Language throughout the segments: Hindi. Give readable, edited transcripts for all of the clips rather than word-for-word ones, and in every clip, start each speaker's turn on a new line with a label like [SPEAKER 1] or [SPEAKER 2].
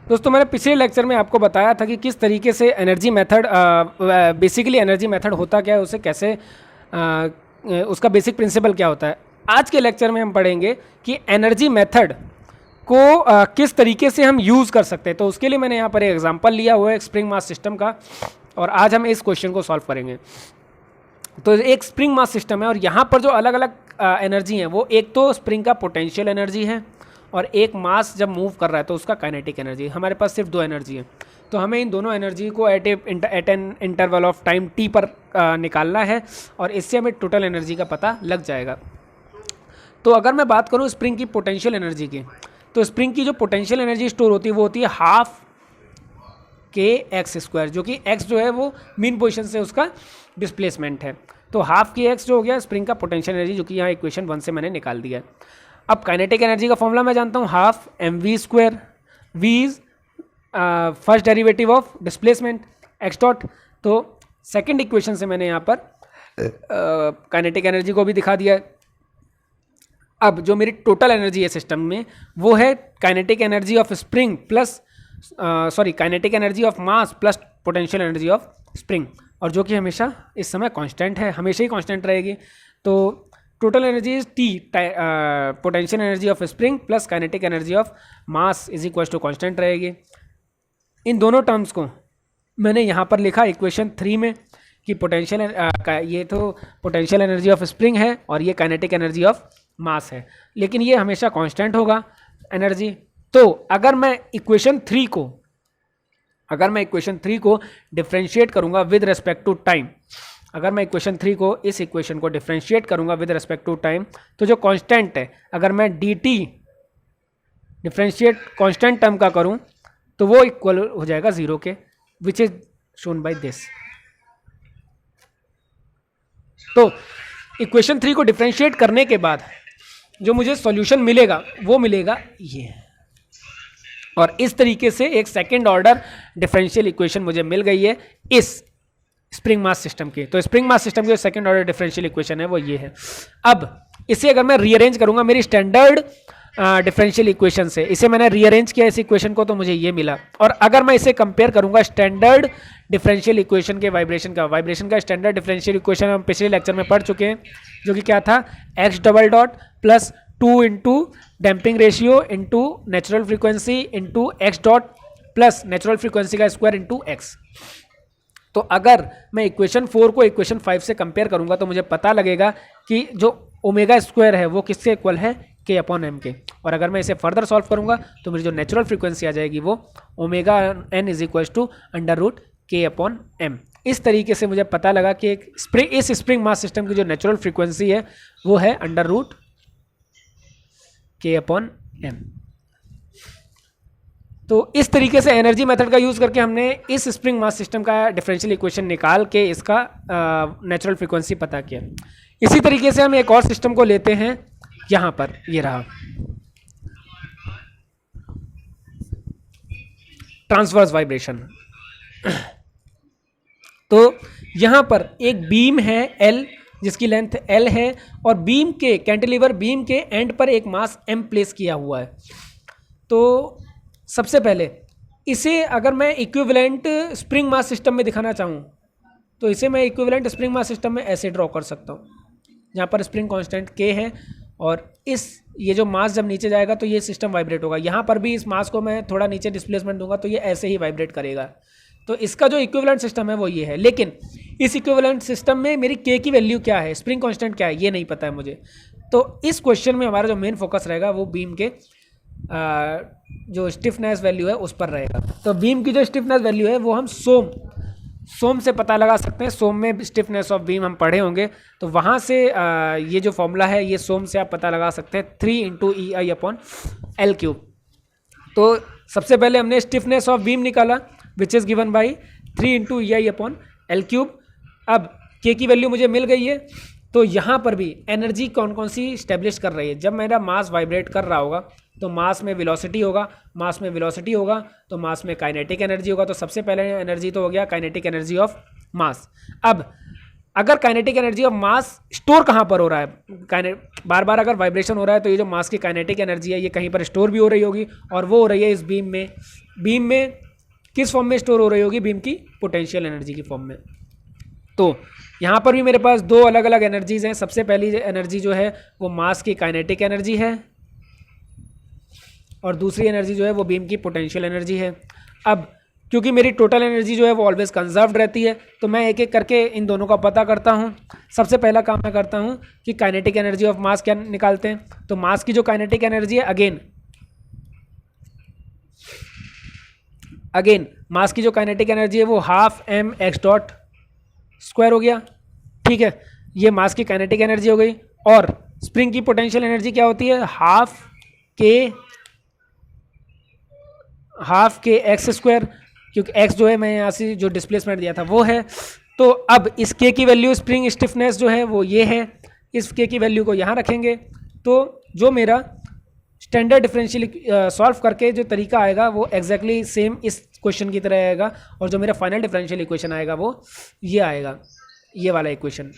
[SPEAKER 1] दोस्तों मैंने पिछले लेक्चर में आपको बताया था कि किस तरीके से energy method, basically energy method होता क्या है, उसे कैसे उसका बेसिक प्रिंसिपल क्या होता है। आज के लेक्चर में हम पढ़ेंगे कि एनर्जी मेथड को किस तरीके से हम यूज़ कर सकते हैं। तो उसके लिए मैंने यहाँ पर एक एग्जांपल लिया हुआ है स्प्रिंग मास सिस्टम का, और आज हम इस क्वेश्चन को सॉल्व करेंगे। तो एक स्प्रिंग मास सिस्टम है और यहाँ पर जो अलग अलग एनर्जी है वो एक तो स्प्रिंग का पोटेंशियल एनर्जी है और एक मास जब मूव कर रहा है तो उसका काइनेटिक एनर्जी। हमारे पास सिर्फ दो एनर्जी है, तो हमें इन दोनों एनर्जी को at an interval of time T पर निकालना है और इससे हमें टोटल एनर्जी का पता लग जाएगा। तो अगर मैं बात करूँ स्प्रिंग की पोटेंशियल एनर्जी की, तो स्प्रिंग की जो पोटेंशियल एनर्जी स्टोर होती है वो होती है हाफ के एक्स स्क्वायर, जो कि एक्स जो है वो मीन पोजीशन से उसका डिस्प्लेसमेंट है। तो हाफ के एक्स जो हो गया स्प्रिंग का पोटेंशियल एनर्जी, जो कि यहाँ इक्वेशन 1 से मैंने निकाल दिया है। अब काइनेटिक एनर्जी का फॉर्मूला मैं जानता हूँ half m v square, v is first derivative of displacement x dot. तो सेकेंड इक्वेशन से मैंने यहाँ पर काइनेटिक एनर्जी को भी दिखा दिया है। अब जो मेरी टोटल एनर्जी है सिस्टम में वो है kinetic energy of spring plus kinetic energy of mass plus potential energy of spring, और जो कि हमेशा इस समय कांस्टेंट है, हमेशा ही कांस्टेंट रहेगी। तो total energy is T potential energy of spring plus kinetic energy of mass is equal to constant रहेगी। इन दोनों टर्म्स को मैंने यहाँ पर लिखा इक्वेशन 3 में कि पोटेंशियल ये तो पोटेंशियल एनर्जी ऑफ स्प्रिंग है और ये काइनेटिक एनर्जी ऑफ मास है, लेकिन ये हमेशा कांस्टेंट होगा एनर्जी। तो अगर मैं इक्वेशन 3 को डिफरेंशिएट करूंगा विद रेस्पेक्ट टू टाइम, अगर मैं इक्वेशन 3 को इस इक्वेशन को डिफरेंशिएट करूंगा विद रेस्पेक्ट टू टाइम, तो जो कांस्टेंट है अगर मैं dt डिफरेंशिएट कांस्टेंट टर्म का करूं तो वो इक्वल हो जाएगा 0 के, which is shown by this. तो इक्वेशन 3 को डिफरेंशिएट करने के बाद जो मुझे सॉल्यूशन मिलेगा वो मिलेगा ये, और इस तरीके से एक सेकेंड ऑर्डर डिफरेंशियल इक्वेशन मुझे मिल गई है इस स्प्रिंग मास सिस्टम की। तो स्प्रिंग मास सिस्टम की जो सेकेंड ऑर्डर डिफरेंशियल इक्वेशन है वो ये है। अब इसे अगर मैं रीअरेंज करूंगा मेरी स्टैंडर्ड डिफरेंशियल इक्वेशन से, इसे मैंने रीअरेंज किया इस इक्वेशन को तो मुझे ये मिला। और अगर मैं इसे कंपेयर करूंगा स्टैंडर्ड डिफरेंशियल इक्वेशन के वाइब्रेशन का स्टैंडर्ड डिफरेंशियल इक्वेशन हम पिछले लेक्चर में पढ़ चुके हैं, जो कि क्या था x double dot plus 2 into damping ratio into natural frequency into x dot plus natural frequency का स्क्वायर इंटू एक्स। तो अगर मैं इक्वेशन 4 को इक्वेशन 5 से कंपेयर करूंगा तो मुझे पता लगेगा कि जो ओमेगा स्क्वायर है वो किससे इक्वल है, के अपॉन एम के। और अगर मैं इसे फर्दर सॉल्व करूंगा तो मेरी जो नेचुरल फ्रीक्वेंसी आ जाएगी वो omega n is equal to under root k upon m. इस तरीके से मुझे पता लगा कि इस स्प्रिंग मास सिस्टम की जो नेचुरल फ्रीक्वेंसी है वो है under root k upon M. तो इस तरीके से एनर्जी मेथड का यूज करके हमने इस स्प्रिंग मास सिस्टम का डिफरेंशियल इक्वेशन निकाल के इसका नेचुरल फ्रीक्वेंसी पता किया। इसी तरीके से हम एक और सिस्टम को लेते हैं, यहां पर ये रहा ट्रांसवर्स वाइब्रेशन। तो यहां पर एक बीम है L जिसकी लेंथ L है और बीम के कैंटिलीवर बीम के एंड पर एक मास M प्लेस किया हुआ है। तो सबसे पहले इसे अगर मैं इक्विवेलेंट स्प्रिंग मास सिस्टम में दिखाना चाहूँ तो इसे मैं इक्विवेलेंट स्प्रिंग मास सिस्टम में ऐसे ड्रॉ कर सकता हूँ, जहाँ पर स्प्रिंग कांस्टेंट K है और ये जो मास जब नीचे जाएगा तो ये सिस्टम वाइब्रेट होगा। यहाँ पर भी इस मास को मैं थोड़ा नीचे डिस्प्लेसमेंट दूंगा तो ये ऐसे ही वाइब्रेट करेगा। तो इसका जो इक्विवेलेंट सिस्टम है वो ये है, लेकिन इस इक्विवेलेंट सिस्टम में मेरी K की वैल्यू क्या है, स्प्रिंग कांस्टेंट क्या है, ये नहीं पता है मुझे। तो इस क्वेश्चन में हमारा जो मेन फोकस रहेगा वो बीम के जो स्टिफनेस वैल्यू है उस पर रहेगा। तो बीम की जो स्टिफनेस वैल्यू है वो हम सोम से पता लगा सकते हैं। सोम में स्टिफनेस ऑफ बीम हम पढ़े होंगे, तो वहाँ से ये जो फॉर्मूला है ये सोम से आप पता लगा सकते हैं 3 into EI upon L cube. तो सबसे पहले हमने स्टिफनेस ऑफ बीम निकाला which is given by 3 into EI upon L cube. अब K की वैल्यू मुझे मिल गई है, तो यहाँ पर भी एनर्जी कौन कौन सी स्टैब्लिश कर रही है। जब मेरा मास वाइब्रेट कर रहा होगा तो मास में वेलोसिटी होगा, मास में वेलोसिटी होगा तो मास में काइनेटिक एनर्जी होगा। तो सबसे पहले एनर्जी तो हो गया काइनेटिक एनर्जी ऑफ मास। अब अगर kinetic energy of mass store कहाँ पर हो रहा है, बार बार अगर वाइब्रेशन हो रहा है तो ये जो मास की काइनेटिक एनर्जी है ये कहीं पर स्टोर भी हो रही होगी, और वो हो रही है इस बीम में बीम में किस फॉर्म में स्टोर हो रही होगी, बीम की पोटेंशियल एनर्जी की फॉर्म में। तो यहाँ पर भी मेरे पास दो अलग अलग एनर्जीज हैं। सबसे पहली एनर्जी जो है वो मास की काइनेटिक एनर्जी है और दूसरी एनर्जी जो है वो बीम की पोटेंशियल एनर्जी है। अब क्योंकि मेरी टोटल एनर्जी जो है वो ऑलवेज कंजर्व्ड रहती है, तो मैं एक एक करके इन दोनों का पता करता हूँ। सबसे पहला काम मैं करता हूँ कि काइनेटिक एनर्जी ऑफ मास क्या निकालते हैं। तो मास की जो काइनेटिक एनर्जी है, अगेन मास की जो काइनेटिक एनर्जी है वो half m x dot square हो गया। ठीक है, ये मास की काइनेटिक एनर्जी हो गई। और स्प्रिंग की पोटेंशियल एनर्जी क्या होती है, हाफ के एक्स स्क्वायर, क्योंकि एक्स जो है मैं यहाँ से जो डिस्प्लेसमेंट दिया था वो है। तो अब इस के की वैल्यू स्प्रिंग स्टिफनेस जो है वो ये है, इस के की वैल्यू को यहाँ रखेंगे। तो जो मेरा स्टैंडर्ड डिफरेंशियल सॉल्व करके जो तरीका आएगा वो एग्जैक्टली सेम इस क्वेश्चन की तरह आएगा, और जो मेरा फाइनल डिफरेंशियल इक्वेशन आएगा वो ये आएगा, ये वाला इक्वेशन।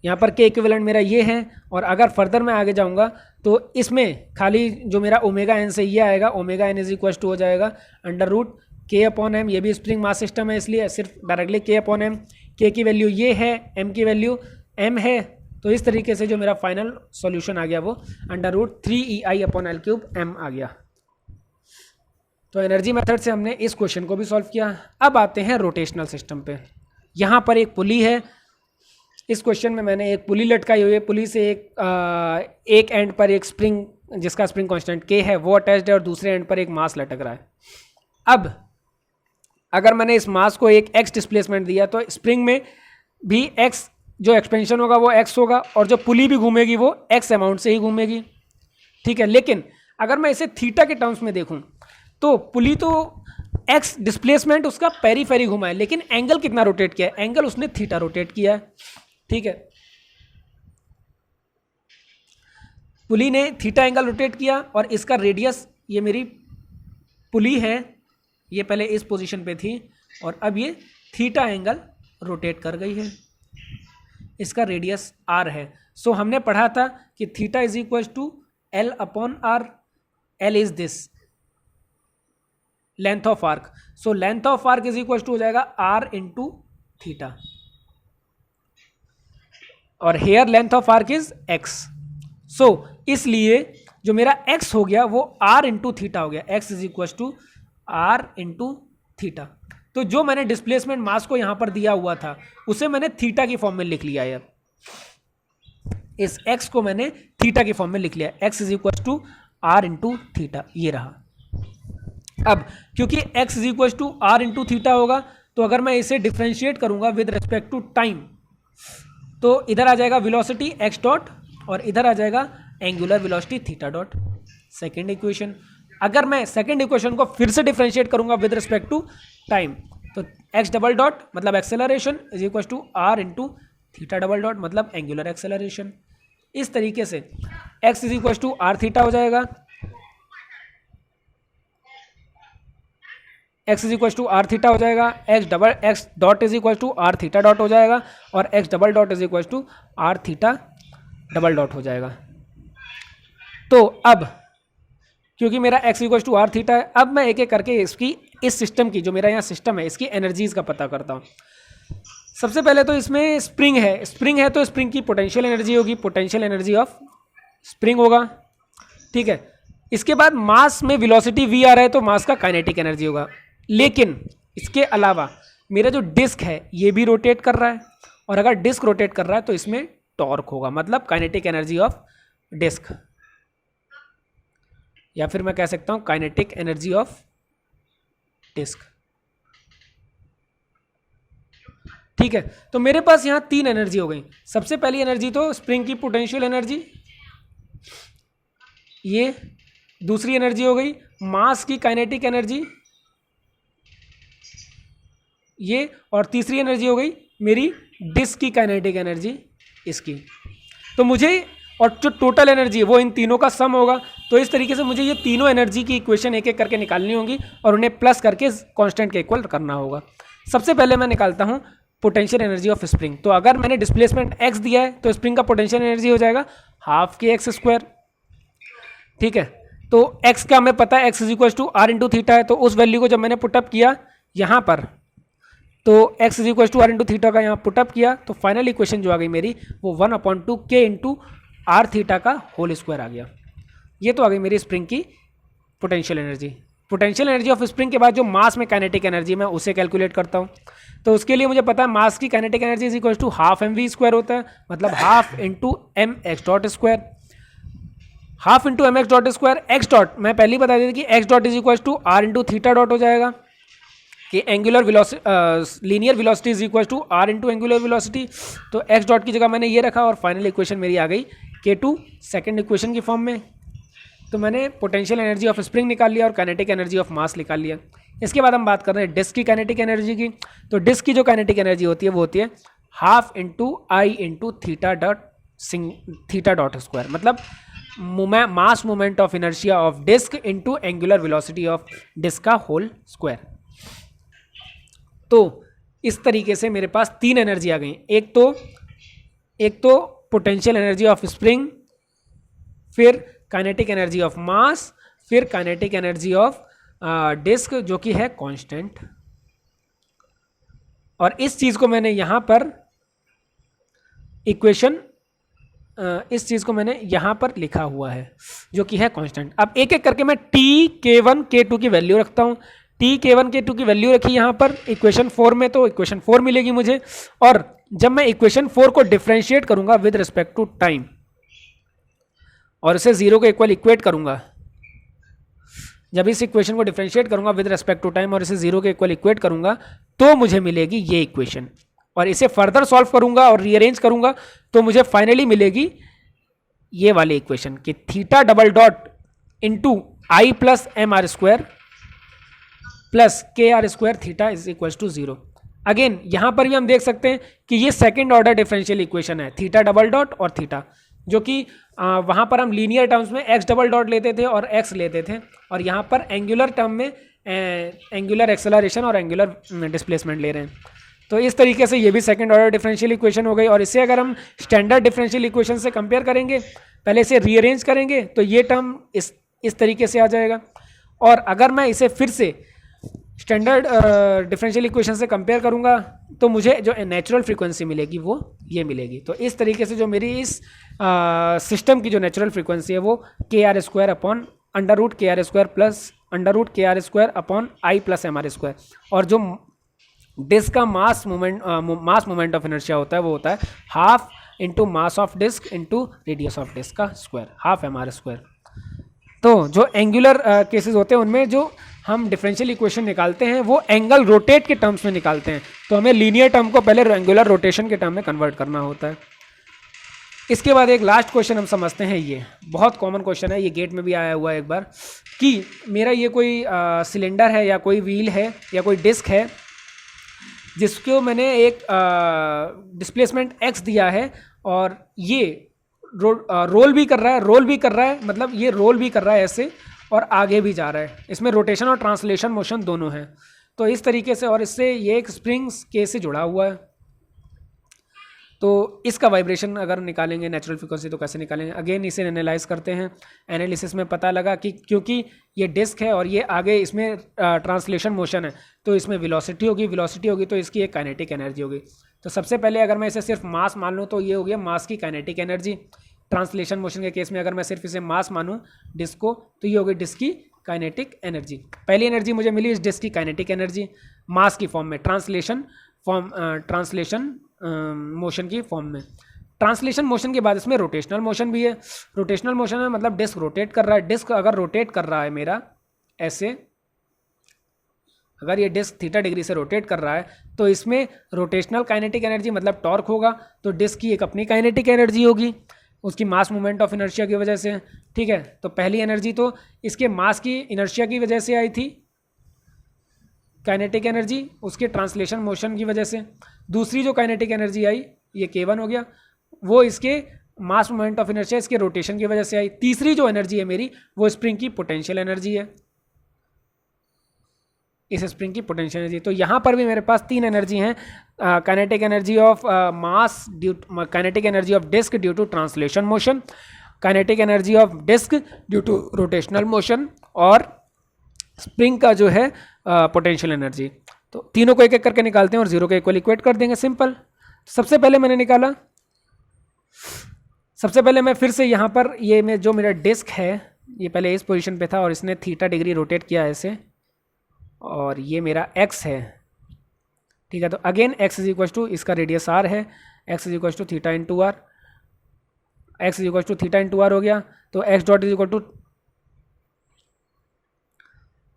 [SPEAKER 1] यहाँ पर के इक्विवेलेंट मेरा ये है। और अगर फर्दर मैं आगे जाऊँगा तो इसमें खाली जो मेरा ओमेगा एन से ये आएगा, omega n is equal to हो जाएगा under root k upon m. ये भी स्प्रिंग मास सिस्टम है इसलिए सिर्फ डायरेक्टली के अपॉन एम। के की वैल्यू ये है, एम की वैल्यू एम है। तो इस तरीके से जो मेरा फाइनल सॉल्यूशन आ गया वो under root 3EI upon L cube M आ गया। तो एनर्जी मेथड से हमने इस क्वेश्चन को भी सॉल्व किया। अब आते हैं रोटेशनल सिस्टम पे। यहाँ पर एक पुली है। इस क्वेश्चन में मैंने एक पुली लटकाई हुई है, पुली से एक एंड पर एक स्प्रिंग जिसका स्प्रिंग कांस्टेंट के है वो अटैच्ड है और दूसरे एंड पर एक मास लटक रहा है। अब अगर मैंने इस मास को एक एक्स डिस्प्लेसमेंट दिया तो स्प्रिंग में भी एक्स जो एक्सपेंशन होगा वो एक्स होगा और जो पुली भी घूमेगी वो एक्स अमाउंट से ही घूमेगी। ठीक है, लेकिन अगर मैं इसे थीटा के टर्म्स में देखूं तो पुली तो एक्स डिस्प्लेसमेंट उसका पेरीफेरी घुमा है, लेकिन एंगल कितना रोटेट किया है, एंगल उसने थीटा रोटेट किया है। ठीक है, पुली ने थीटा एंगल रोटेट किया और इसका रेडियस, ये मेरी पुली है, ये पहले इस पोजीशन पे थी और अब ये थीटा एंगल रोटेट कर गई है, इसका रेडियस आर है। सो हमने पढ़ा था कि theta is equal to L upon R. L is this length of arc, so length of arc is equal to हो जाएगा आर इंटू थीटा, और here length of arc is X. So इसलिए जो मेरा एक्स हो गया वो आर इंटू थीटा हो गया, x is equal to r into theta. तो जो मैंने डिस्प्लेसमेंट मास को यहां पर दिया हुआ था उसे मैंने थीटा की फॉर्म में लिख लिया है। इस एक्स को मैंने थीटा की फॉर्म में लिख लिया, x is equal to r into theta, ये रहा। अब क्योंकि x is equal to r into theta होगा तो अगर मैं इसे डिफ्रेंशिएट करूंगा विद रिस्पेक्ट टू टाइम तो इधर आ जाएगा वेलोसिटी x डॉट और इधर आ जाएगा angular velocity theta dot. Second equation, अगर मैं सेकेंड इक्वेशन को फिर से डिफ्रेंशिएट करूंगा विद रिस्पेक्ट टू टाइम तो x डबल डॉट मतलब acceleration is equal to r into theta double dot मतलब एंगुलर एक्सेलरेशन। इस तरीके से x is equal to r theta हो जाएगा, x is equal to r theta हो जाएगा, x dot is equal to r theta dot हो जाएगा और x double dot is equal to r theta double dot हो जाएगा। तो अब क्योंकि मेरा x equal to r theta है, अब मैं एक एक करके इसकी इस सिस्टम की जो मेरा यहाँ सिस्टम है इसकी एनर्जीज का पता करता हूँ। सबसे पहले तो इसमें स्प्रिंग है तो स्प्रिंग की पोटेंशियल एनर्जी होगी, पोटेंशियल एनर्जी ऑफ स्प्रिंग होगा। ठीक है, इसके बाद मास में वेलोसिटी v आ रहा है तो मास का काइनेटिक एनर्जी होगा। लेकिन इसके अलावा मेरा जो डिस्क है ये भी रोटेट कर रहा है और अगर डिस्क रोटेट कर रहा है तो इसमें टॉर्क होगा, मतलब काइनेटिक एनर्जी ऑफ डिस्क, या फिर मैं कह सकता हूं काइनेटिक एनर्जी ऑफ डिस्क। ठीक है, तो मेरे पास यहां तीन एनर्जी हो गई। सबसे पहली एनर्जी तो स्प्रिंग की पोटेंशियल एनर्जी, ये दूसरी एनर्जी हो गई मास की काइनेटिक एनर्जी ये, और तीसरी एनर्जी हो गई मेरी डिस्क की काइनेटिक एनर्जी इसकी। तो मुझे और जो टोटल एनर्जी है वो इन तीनों का सम होगा। तो इस तरीके से मुझे ये तीनों एनर्जी की इक्वेशन एक एक करके निकालनी होगी और उन्हें प्लस करके कांस्टेंट के इक्वल करना होगा। सबसे पहले मैं निकालता हूं पोटेंशियल एनर्जी ऑफ स्प्रिंग। तो अगर मैंने डिस्प्लेसमेंट x दिया है तो स्प्रिंग का पोटेंशियल एनर्जी हो जाएगा हाफ के एक्स स्क्वायर। ठीक है, तो x का हमें पता है x is equal to r into theta है, तो उस वैल्यू को जब मैंने पुटअप किया यहाँ पर, तो x is equal to r into theta का यहाँ पुटअप किया, तो फाइनल इक्वेशन जो आ गई मेरी वो 1/2 k इंटू आर थीटा का होल स्क्वायर आ गया। ये तो आ गई मेरी स्प्रिंग की potential energy. Potential energy of spring के बाद जो मास में काइनेटिक एनर्जी मैं उसे कैलकुलेट करता हूँ। तो उसके लिए मुझे पता है मास की kinetic energy is equal to half m v square होता है, मतलब half into m x dot square. Half into m x dot square, x dot मैं पहले ही बता दी थी कि x dot is equal to r into theta dot हो जाएगा, कि angular velocity linear velocity is equal to r into angular velocity. तो एक्स डॉट की जगह मैंने ये रखा और फाइनल इक्वेशन मेरी आ गई K2 सेकेंड इक्वेशन की फॉर्म में। तो मैंने पोटेंशियल एनर्जी ऑफ स्प्रिंग निकाल लिया और काइनेटिक एनर्जी ऑफ मास निकाल लिया। इसके बाद हम बात कर रहे हैं डिस्क की काइनेटिक एनर्जी की। तो डिस्क की जो काइनेटिक एनर्जी होती है वो होती है half into I into theta dot square, मतलब mass moment of inertia of disc into angular velocity of disc का होल स्क्वायर। तो इस तरीके से मेरे पास तीन एनर्जी आ गई। एक तो पोटेंशियल एनर्जी ऑफ स्प्रिंग, फिर काइनेटिक एनर्जी ऑफ मास, फिर काइनेटिक एनर्जी ऑफ डिस्क जो कि है कांस्टेंट। और इस चीज को मैंने यहां पर इस चीज को मैंने यहां पर लिखा हुआ है जो कि है कांस्टेंट। अब एक एक करके मैं टी K1 K2 की वैल्यू रखता हूं। टी K1 K2 की वैल्यू रखी यहां पर इक्वेशन 4 में, तो इक्वेशन 4 मिलेगी मुझे। और जब मैं इक्वेशन 4 को डिफरेंशिएट करूंगा विद रिस्पेक्ट टू टाइम और इसे 0 के इक्वल इक्वेट करूंगा, जब इस इक्वेशन को डिफरेंशिएट करूंगा विद रिस्पेक्ट टू टाइम और इसे 0 के इक्वल इक्वेट करूंगा, तो मुझे मिलेगी ये इक्वेशन। और इसे फर्दर सॉल्व करूंगा और रीअरेंज करूंगा तो मुझे फाइनली मिलेगी ये वाली इक्वेशन कि theta double dot into I plus M R square plus K R square theta is equal to 0। Again यहां पर भी हम देख सकते हैं कि ये सेकेंड ऑर्डर डिफरेंशियल इक्वेशन है, थीटा डबल डॉट और थीटा, जो कि वहां पर हम लीनियर टर्म्स में एक्स डबल डॉट लेते थे और एक्स लेते थे, और यहां पर एंगुलर टर्म में एंगुलर एक्सेलरेशन और एंगुलर डिस्प्लेसमेंट ले रहे हैं। तो इस तरीके से ये भी सेकंड ऑर्डर डिफरेंशियल इक्वेशन हो गई। और इसे अगर हम स्टैंडर्ड डिफरेंशियल इक्वेशन से कंपेयर करेंगे, पहले इसे रीअरेंज करेंगे तो ये टर्म इस तरीके से आ जाएगा। और अगर मैं इसे फिर से स्टैंडर्ड डिफरेंशियल इक्वेशन से कंपेयर करूंगा तो मुझे जो नेचुरल फ्रीक्वेंसी मिलेगी वो ये मिलेगी। तो इस तरीके से जो मेरी इस सिस्टम की जो नेचुरल फ्रीक्वेंसी है वो K R square upon under root K R square plus under root K R square upon I plus M R square, और जो डिस्क का मास मोमेंट ऑफ इनर्शिया होता है वो होता है half into mass of disc into radius of disc का square, half M R square. तो जो एंगुलर केसेस होते हैं उनमें जो हम डिफरेंशियल इक्वेशन निकालते हैं वो एंगल रोटेट के टर्म्स में निकालते हैं, तो हमें लीनियर टर्म को पहले एंगुलर रोटेशन के टर्म में कन्वर्ट करना होता है। इसके बाद एक लास्ट क्वेश्चन हम समझते हैं, ये बहुत कॉमन क्वेश्चन है, ये गेट में भी आया हुआ है एक बार, कि मेरा ये कोई सिलेंडर है या कोई व्हील है या कोई डिस्क है जिसको मैंने एक डिस्प्लेसमेंट x दिया है और ये रोल भी कर रहा है, मतलब ये रोल भी कर रहा है ऐसे और आगे भी जा रहा है, इसमें रोटेशन और ट्रांसलेशन मोशन दोनों हैं। तो इस तरीके से, और इससे ये एक स्प्रिंग्स के से जुड़ा हुआ है। तो इसका वाइब्रेशन अगर निकालेंगे नेचुरल फ्रीक्वेंसी तो कैसे निकालेंगे, अगेन इसे एनालाइज करते हैं। एनालिसिस में पता लगा कि क्योंकि ये डिस्क है और ये आगे इसमें ट्रांसलेशन मोशन है तो इसमें वेलोसिटी होगी तो इसकी एक काइनेटिक एनर्जी होगी। तो सबसे पहले अगर मैं इसे सिर्फ मास मान लूँ तो ये हो गया मास की काइनेटिक एनर्जी। ट्रांसलेशन मोशन के केस में अगर मैं सिर्फ इसे मास मानूँ डिस्क को तो ये होगी डिस्क की काइनेटिक एनर्जी। पहली एनर्जी मुझे मिली इस डिस्क की काइनेटिक एनर्जी मास की फॉर्म में, ट्रांसलेशन मोशन की फॉर्म में। ट्रांसलेशन मोशन के बाद इसमें रोटेशनल मोशन भी है। रोटेशनल मोशन में मतलब डिस्क रोटेट कर रहा है। डिस्क अगर रोटेट कर रहा है मेरा ऐसे, अगर ये डिस्क थीटा डिग्री से रोटेट कर रहा है तो इसमें रोटेशनल काइनेटिक एनर्जी मतलब टॉर्क होगा, तो डिस्क की एक अपनी काइनेटिक एनर्जी होगी उसकी मास मोमेंट ऑफ इनर्शिया की वजह से। ठीक है, तो पहली एनर्जी तो इसके मास की इनर्शिया की वजह से आई थी काइनेटिक एनर्जी, उसके ट्रांसलेशन मोशन की वजह से। दूसरी जो काइनेटिक एनर्जी आई ये K1 हो गया, वो इसके मास मोमेंट ऑफ इनर्शिया इसके रोटेशन की वजह से आई। तीसरी जो एनर्जी है मेरी वो स्प्रिंग की पोटेंशियल एनर्जी है, इस स्प्रिंग की पोटेंशियल एनर्जी। तो यहाँ पर भी मेरे पास तीन एनर्जी हैं, kinetic energy of mass due, kinetic energy of disc due to translation motion, kinetic energy of disc due to rotational motion और स्प्रिंग का जो है पोटेंशियल एनर्जी। तो तीनों को एक एक करके निकालते हैं और जीरो के इक्वल इक्वेट कर देंगे, सिंपल। सबसे पहले मैंने निकाला, सबसे पहले मैं फिर से यहाँ पर ये में जो मेरा डिस्क है ये पहले इस पोजीशन पे था और इसने थीटा डिग्री रोटेट किया ऐसे, और ये मेरा एक्स है, ठीक है। तो again x is equal to, इसका रेडियस आर है, x is equal to theta into r, x is equal to theta into r हो गया। तो x dot is equal to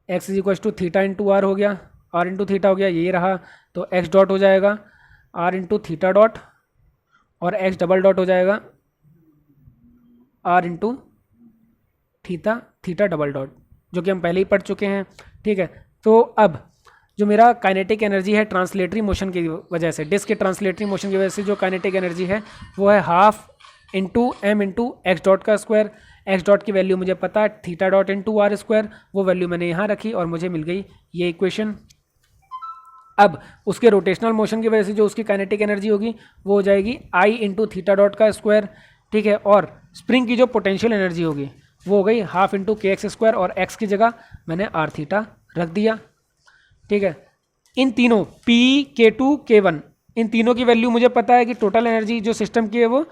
[SPEAKER 1] x is equal to theta into r हो गया, आर इंटू थीटा हो गया, ये रहा। तो एक्स डॉट हो जाएगा आर इंटू थीटा डॉट, और एक्स डबल डॉट हो जाएगा are into theta, theta double dot, जो कि हम पहले ही पढ़ चुके हैं, ठीक है। तो अब जो मेरा काइनेटिक एनर्जी है ट्रांसलेटरी मोशन की वजह से, डिस्क के ट्रांसलेटरी मोशन की वजह से जो काइनेटिक एनर्जी है वो है half into m into x dot का स्क्वायर। एक्स डॉट की वैल्यू मुझे पता है theta dot into r square, वो वैल्यू मैंने यहाँ रखी और मुझे मिल गई ये इक्वेशन। अब उसके रोटेशनल मोशन की वजह से जो उसकी काइनेटिक एनर्जी होगी वो हो जाएगी आई इंटू थीटा डॉट का स्क्वायर, ठीक है। और स्प्रिंग की जो पोटेंशियल एनर्जी होगी वो हो गई हाफ इंटू के एक्स स्क्वायर, और एक्स की जगह मैंने आर थीटा रख दिया, ठीक है। इन तीनों पी के टू के वन, इन तीनों की वैल्यू मुझे पता है कि टोटल एनर्जी जो सिस्टम की है वो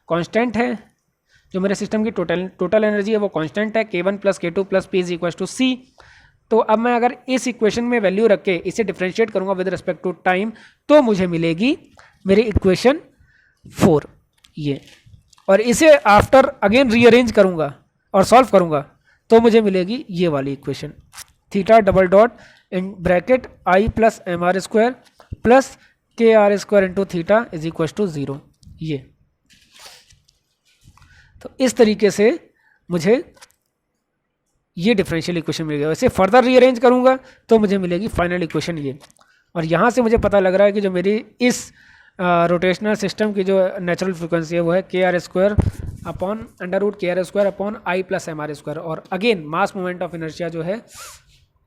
[SPEAKER 1] कांस्टेंट है, जो मेरे सिस्टम की टोटल एनर्जी है वो कांस्टेंट है, K one plus K two plus P is equal to C. तो अब मैं अगर इस इक्वेशन में वैल्यू रख के इसे डिफरेंशिएट करूंगा विद रिस्पेक्ट टू टाइम, तो मुझे मिलेगी मेरी इक्वेशन 4 ये, और इसे आफ्टर अगेन रीअरेंज करूंगा और सॉल्व करूंगा तो मुझे मिलेगी ये वाली equation, theta double dot in bracket I plus M R square plus K R square into theta is equal to 0 ये। तो इस तरीके से मुझे ये डिफरेंशियल इक्वेशन मिल गया। वैसे फर्दर रीअरेंज करूंगा तो मुझे मिलेगी फाइनल इक्वेशन ये, और यहाँ से मुझे पता लग रहा है कि जो मेरी इस रोटेशनल सिस्टम की जो नेचुरल फ्रिक्वेंसी है वो है K R square upon under root K R square upon I plus M R square, और again mass moment of inertia जो है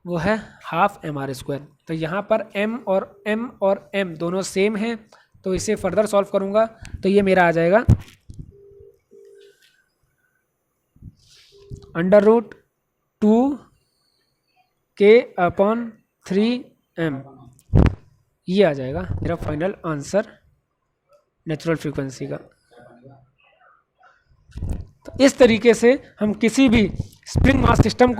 [SPEAKER 1] वो है हाफ एम आर स्क्वायर। तो यहाँ पर एम और एम दोनों सेम हैं, तो इसे फर्दर सॉल्व करूँगा तो ये मेरा आ जाएगा अंडर रूट 2 के अपॉन 3m, ये आ जाएगा मेरा फाइनल आंसर नेचुरल फ्रीक्वेंसी का। तो इस तरीके से हम किसी भी स्प्रिंग मास सिस्टम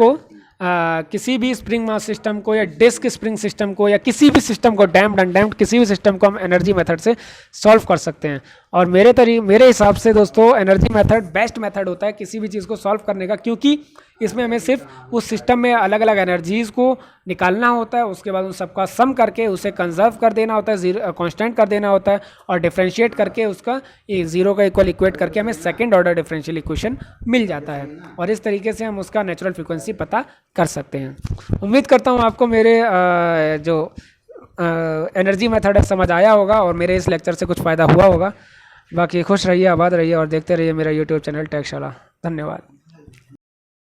[SPEAKER 1] को या डिस्क स्प्रिंग सिस्टम को या किसी भी सिस्टम को डैम्प्ड अनडैम्प्ड किसी भी सिस्टम को हम एनर्जी मेथड से सॉल्व कर सकते हैं। और मेरे हिसाब से दोस्तों एनर्जी मेथड बेस्ट मेथड होता है किसी भी चीज़ को सॉल्व करने का, क्योंकि इसमें हमें सिर्फ उस सिस्टम में अलग अलग एनर्जीज़ को निकालना होता है, उसके बाद उन सबका सम करके उसे कंजर्व कर देना होता है, कांस्टेंट कर देना होता है, और डिफरेंशिएट करके उसका जीरो का इक्वल इक्वेट करके हमें सेकंड ऑर्डर डिफरेंशियल इक्वेशन मिल जाता है, और इस तरीके से हम उसका नेचुरल फ्रीक्वेंसी पता कर सकते हैं। उम्मीद करता हूँ आपको मेरे जो एनर्जी मेथड है समझ आया होगा और मेरे इस लेक्चर से कुछ फ़ायदा हुआ होगा। बाकी खुश रहिए, आबाद रहिए और देखते रहिए मेरा यूट्यूब चैनल टेकशाला। धन्यवाद।